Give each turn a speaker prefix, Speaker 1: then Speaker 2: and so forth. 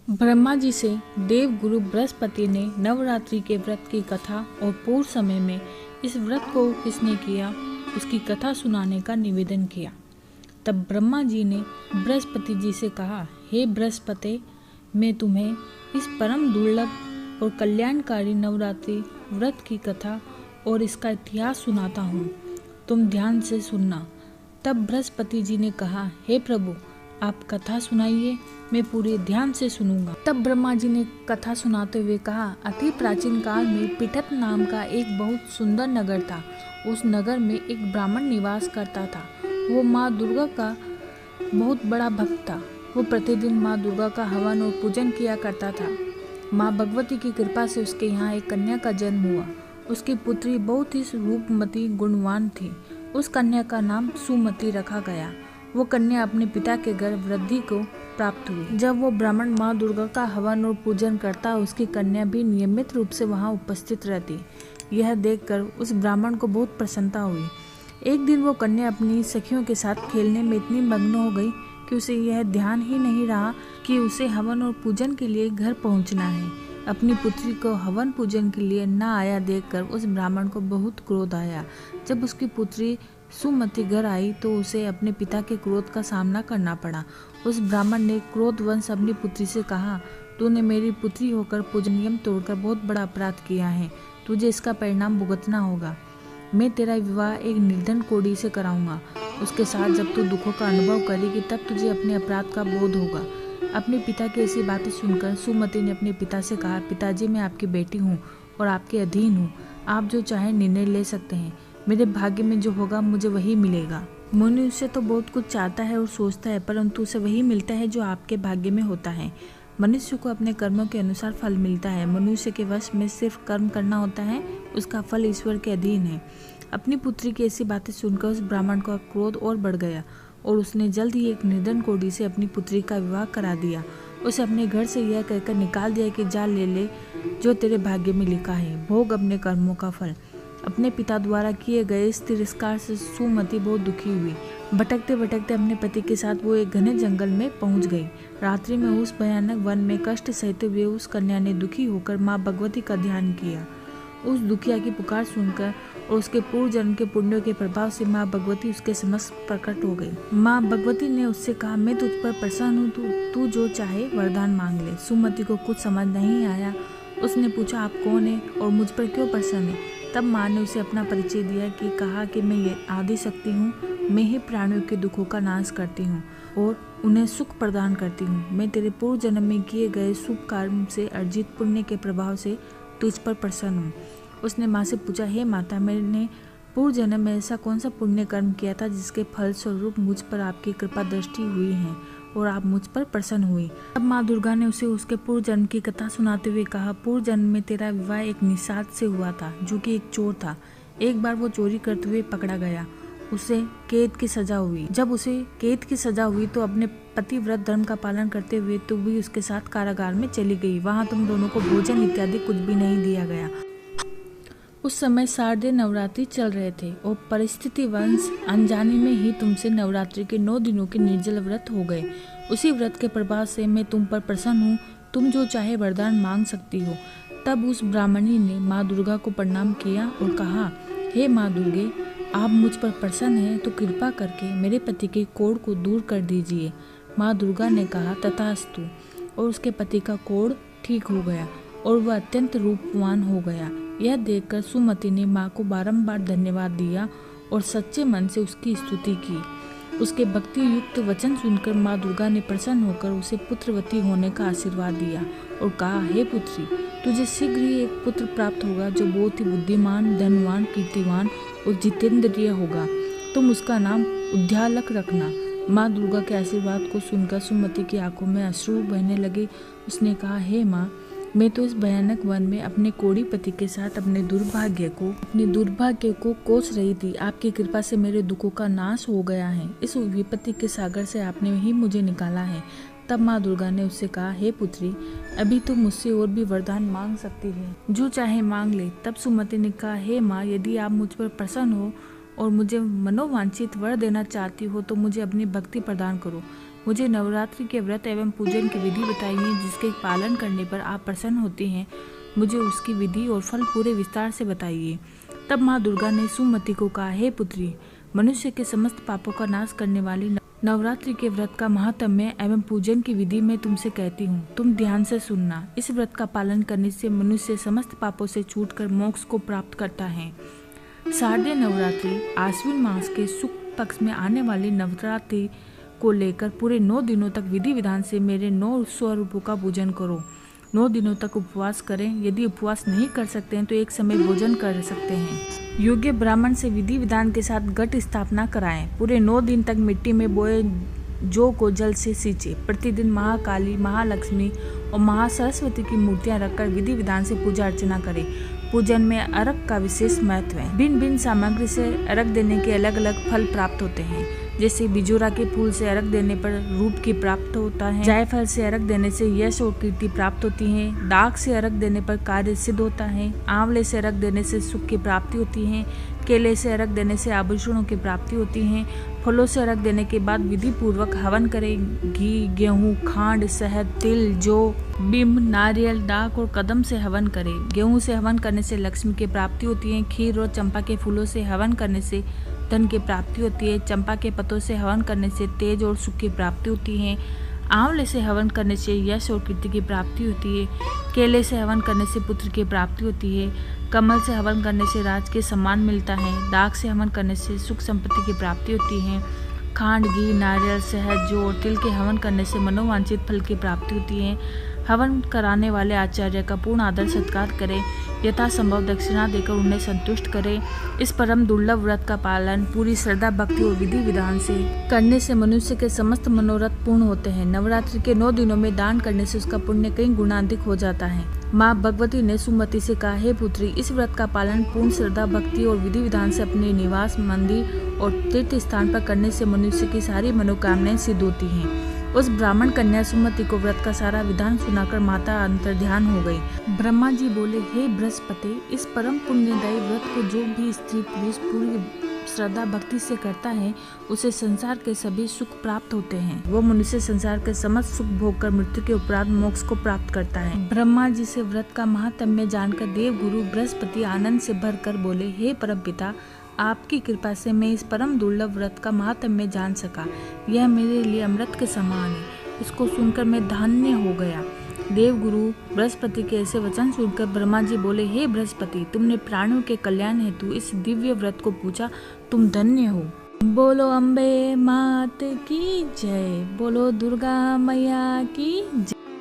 Speaker 1: ब्रह्मा जी से देव गुरु बृहस्पति ने नवरात्रि के व्रत की कथा और पूर्व समय में इस व्रत को किसने किया उसकी कथा सुनाने का निवेदन किया। तब ब्रह्मा जी ने बृहस्पति जी से कहा, हे बृहस्पति, मैं तुम्हें इस परम दुर्लभ और कल्याणकारी नवरात्रि व्रत की कथा और इसका इतिहास सुनाता हूँ, तुम ध्यान से सुनना। तब बृहस्पति जी ने कहा, हे प्रभु, आप कथा सुनाइए, मैं पूरे ध्यान से सुनूंगा। तब ब्रह्मा जी ने कथा सुनाते हुए कहा, अति प्राचीन काल में पिठत नाम का एक बहुत सुंदर नगर था। उस नगर में एक ब्राह्मण निवास करता था। वो माँ दुर्गा का बहुत बड़ा भक्त था। वो प्रतिदिन माँ दुर्गा का हवन और पूजन किया करता था। माँ भगवती की कृपा से उसके यहाँ एक कन्या का जन्म हुआ। उसकी पुत्री बहुत ही रूपमती गुणवान थी। उस कन्या का नाम सुमति रखा गया। वो कन्या अपने पिता के घर वृद्धि को प्राप्त हुई। जब वो ब्राह्मण माँ दुर्गा का हवन और पूजन करता, उसकी कन्या भी नियमित रूप से वहाँ उपस्थित रहती। यह देखकर उस ब्राह्मण को बहुत प्रसन्नता हुई। एक दिन वो कन्या अपनी सखियों के साथ खेलने में इतनी मग्न हो गई कि उसे यह ध्यान ही नहीं रहा कि उसे हवन और पूजन के लिए घर पहुँचना है। अपनी पुत्री को हवन पूजन के लिए न आया देखकर उस ब्राह्मण को बहुत क्रोध आया। जब उसकी पुत्री सुमति घर आई तो उसे अपने पिता के क्रोध का सामना करना पड़ा। उस ब्राह्मण ने क्रोधवश अपनी पुत्री से कहा, तूने मेरी पुत्री होकर पूजन नियम तोड़कर बहुत बड़ा अपराध किया है। तुझे इसका परिणाम भुगतना होगा। मैं तेरा विवाह एक निर्धन कोढ़ी से कराऊंगा। उसके साथ जब तू दुखों का अनुभव करेगी तब तुझे अपने अपराध का बोध होगा। अपने पिता की ऐसी बातें सुनकर सुमति ने अपने पिता से कहा, पिताजी, मैं आपकी बेटी हूँ और आपके अधीन हूँ। आप जो चाहे निर्णय ले सकते हैं। मेरे भाग्य में जो होगा मुझे वही मिलेगा। मनुष्य तो बहुत कुछ चाहता है और सोचता है, परंतु उसे वही मिलता है जो आपके भाग्य में होता है। मनुष्य को अपने कर्मों के अनुसार फल मिलता है। मनुष्य के वश में सिर्फ कर्म करना होता है, उसका फल ईश्वर के अधीन है। अपनी पुत्री की ऐसी बातें सुनकर उस ब्राह्मण का क्रोध और बढ़ गया और उसने जल्द ही एक निर्धन कोढ़ी से अपनी पुत्री का विवाह करा दिया। उसे अपने घर से यह कहकर निकाल दिया कि जा ले जो तेरे भाग्य में लिखा है, भोग अपने कर्मों का फल। अपने पिता द्वारा किए गए इस तिरस्कार से सुमति बहुत दुखी हुई। भटकते भटकते अपने पति के साथ वो एक घने जंगल में पहुंच गई। रात्रि में उस भयानक वन में कष्ट सहते हुए उस कन्या ने दुखी होकर माँ भगवती का ध्यान किया। उस दुखिया की पुकार सुनकर और उसके पूर्व जन्म के पुण्यों के प्रभाव से माँ भगवती उसके समक्ष प्रकट हो गई। माँ भगवती ने उससे कहा, मैं तुझ पर प्रसन्न हूँ, तू जो चाहे वरदान मांग ले। सुमति को कुछ समझ नहीं आया। उसने पूछा, आप कौन है और मुझ पर क्यों प्रसन्न है? तब माँ ने उसे अपना परिचय दिया कि कहा कि मैं ये आदि शक्ति हूँ। मैं ही प्राणियों के दुखों का नाश करती हूँ और उन्हें सुख प्रदान करती हूँ। मैं तेरे पूर्व जन्म में किए गए शुभ कर्म से अर्जित पुण्य के प्रभाव से तुझ पर प्रसन्न हूँ। उसने माँ से पूछा, हे माता, मैंने पूर्व जन्म में ऐसा कौन सा पुण्य कर्म किया था जिसके फल स्वरूप मुझ पर आपकी कृपा दृष्टि हुई है और आप मुझ पर प्रसन्न हुई। अब माँ दुर्गा ने उसे उसके पूर्व जन्म की कथा सुनाते हुए कहा, पूर्व जन्म में तेरा विवाह एक निषाद से हुआ था जो कि एक चोर था। एक बार वो चोरी करते हुए पकड़ा गया। उसे कैद की सजा हुई। जब उसे कैद की सजा हुई तो अपने पतिव्रत धर्म का पालन करते हुए तू भी उसके साथ कारागार में चली गई। वहाँ तुम दोनों को भोजन इत्यादि कुछ भी नहीं दिया गया। उस समय शारदीय नवरात्रि चल रहे थे और परिस्थितिवश अनजाने में ही तुमसे नवरात्रि के 9 दिनों के निर्जल व्रत हो गए। उसी व्रत के प्रभाव से मैं तुम पर प्रसन्न हूँ। तुम जो चाहे वरदान मांग सकती हो। तब उस ब्राह्मणी ने माँ दुर्गा को प्रणाम किया और कहा, हे माँ दुर्गे, आप मुझ पर प्रसन्न हैं तो कृपा करके मेरे पति के कोढ़ को दूर कर दीजिए। माँ दुर्गा ने कहा, तथास्तु। और उसके पति का कोढ़ ठीक हो गया और वह अत्यंत रूपवान हो गया। यह देखकर सुमति ने माँ को बारंबार धन्यवाद दिया और सच्चे मन से उसकी स्तुति की। उसके भक्ति युक्त वचन सुनकर माँ दुर्गा ने प्रसन्न होकर उसे पुत्रवती होने का आशीर्वाद दिया और कहा, हे पुत्री, तुझे शीघ्र ही एक पुत्र प्राप्त होगा जो बहुत ही बुद्धिमान, धनवान, कीर्तिवान और जितेंद्रिय होगा। तुम उसका नाम उद्यालक रखना। माँ दुर्गा के आशीर्वाद को सुनकर सुमति की आंखों में अश्रु बहने लगे। उसने कहा, हे माँ, मैं तो इस भयानक वन में अपने कोढ़ी पति के साथ अपने दुर्भाग्य को कोस रही थी। आपकी कृपा से मेरे दुखों का नाश हो गया है। इस विपत्ति के सागर से आपने ही मुझे निकाला है। तब माँ दुर्गा ने उससे कहा, हे पुत्री, अभी तो मुझसे और भी वरदान मांग सकती है, जो चाहे मांग ले। तब सुमति ने कहा, हे माँ, यदि आप मुझ पर प्रसन्न हो और मुझे मनोवांछित वर देना चाहती हो तो मुझे अपनी भक्ति प्रदान करो। मुझे नवरात्रि के व्रत एवं पूजन की विधि बताइए जिसके पालन करने पर आप प्रसन्न होते हैं। मुझे उसकी विधि और फल पूरे विस्तार से बताइए। तब माँ दुर्गा ने सुमति को कहा, हे पुत्री, मनुष्य के समस्त पापों का नाश करने वाली नवरात्रि के व्रत का महात्म्य एवं पूजन की विधि मैं तुमसे कहती हूँ। तुम ध्यान से सुनना। इस व्रत का पालन करने से मनुष्य समस्त पापों से छूटकर मोक्ष को प्राप्त करता है। शारदीय नवरात्रि आश्विन मास के शुक्ल पक्ष में आने वाली नवरात्रि को लेकर पूरे 9 दिनों तक विधि विधान से मेरे 9 स्वरूपों का पूजन करो। 9 दिनों तक उपवास करें। यदि उपवास नहीं कर सकते हैं तो एक समय भोजन कर सकते हैं। योग्य ब्राह्मण से विधि विधान के साथ घट स्थापना कराएं। पूरे 9 दिन तक मिट्टी में बोए जौ को जल से सींचे। प्रतिदिन महाकाली, महालक्ष्मी और महासरस्वती की मूर्तियां रखकर विधि विधान से पूजा अर्चना करें। पूजन में अर्घ का विशेष महत्व है। भिन्न भिन्न सामग्री से अर्घ देने के अलग अलग फल प्राप्त होते हैं। जैसे बिजूरा के फूल से अर्घ देने पर रूप की प्राप्त होता है। जायफल से अर्घ देने से यश और कीर्ति प्राप्त होती है। दाग से अर्घ देने पर कार्य सिद्ध होता है। आंवले से अर्घ देने से सुख की प्राप्ति होती है। केले से अर्घ देने से आभूषणों की प्राप्ति होती है। फलों से अर्घ देने के बाद विधि पूर्वक हवन करें। घी, गेहूं, खांड, शहद, तिल, जौ, बिंब, नारियल, डाक और कदम से हवन करें। गेहूं से हवन करने से लक्ष्मी की प्राप्ति होती है। खीर और चंपा के फूलों से हवन करने से धन की प्राप्ति होती है। चंपा के पत्तों से हवन करने से तेज और सुख की प्राप्ति होती है। आंवले से हवन करने से यश और कीर्ति की प्राप्ति होती है। केले से हवन करने से पुत्र की प्राप्ति होती है। कमल से हवन करने से राज के सम्मान मिलता है। दाग से हवन करने से सुख संपत्ति की प्राप्ति होती है। खांड, घी, नारियल, शहद, जौ और तिल के हवन करने से मनोवांछित फल की प्राप्ति होती है। हवन कराने वाले आचार्य का पूर्ण आदर सत्कार करें। यथासंभव दक्षिणा देकर उन्हें संतुष्ट करें। इस परम दुर्लभ व्रत का पालन पूरी श्रद्धा, भक्ति और विधि विधान से करने से मनुष्य के समस्त मनोरथ पूर्ण होते हैं। नवरात्रि के 9 दिनों में दान करने से उसका पुण्य कई गुना अधिक हो जाता है। माँ भगवती ने सुमति से कहा, हे पुत्री, इस व्रत का पालन पूर्ण श्रद्धा, भक्ति और विधि विधान से अपने निवास, मंदिर और तीर्थ स्थान पर करने से मनुष्य की सारी मनोकामनाएं सिद्ध होती हैं। उस ब्राह्मण कन्या सुमति को व्रत का सारा विधान सुनाकर माता अंतर्ध्यान हो गई। ब्रह्मा जी बोले, हे बृहस्पति, इस परम पुण्यदायी व्रत को जो भी स्त्री पुरुष पूरी श्रद्धा भक्ति से करता है उसे संसार के सभी सुख प्राप्त होते हैं। वो मनुष्य संसार के समस्त सुख भोग कर मृत्यु के उपरांत मोक्ष को प्राप्त करता है। ब्रह्मा जी से व्रत का महात्म्य जानकर देव गुरु बृहस्पति आनंद से भरकर बोले, हे परमपिता, आपकी कृपा से मैं इस परम दुर्लभ व्रत का महात्म्य जान सका। यह मेरे लिए अमृत के समान है। इसको सुनकर मैं धन्य हो गया। देव गुरु बृहस्पति के ऐसे वचन सुनकर ब्रह्मा जी बोले, हे बृहस्पति, तुमने प्राणियों के कल्याण हेतु इस दिव्य व्रत को पूछा, तुम धन्य हो। बोलो अम्बे मात की जय, बोलो दुर्गा मैया की जय।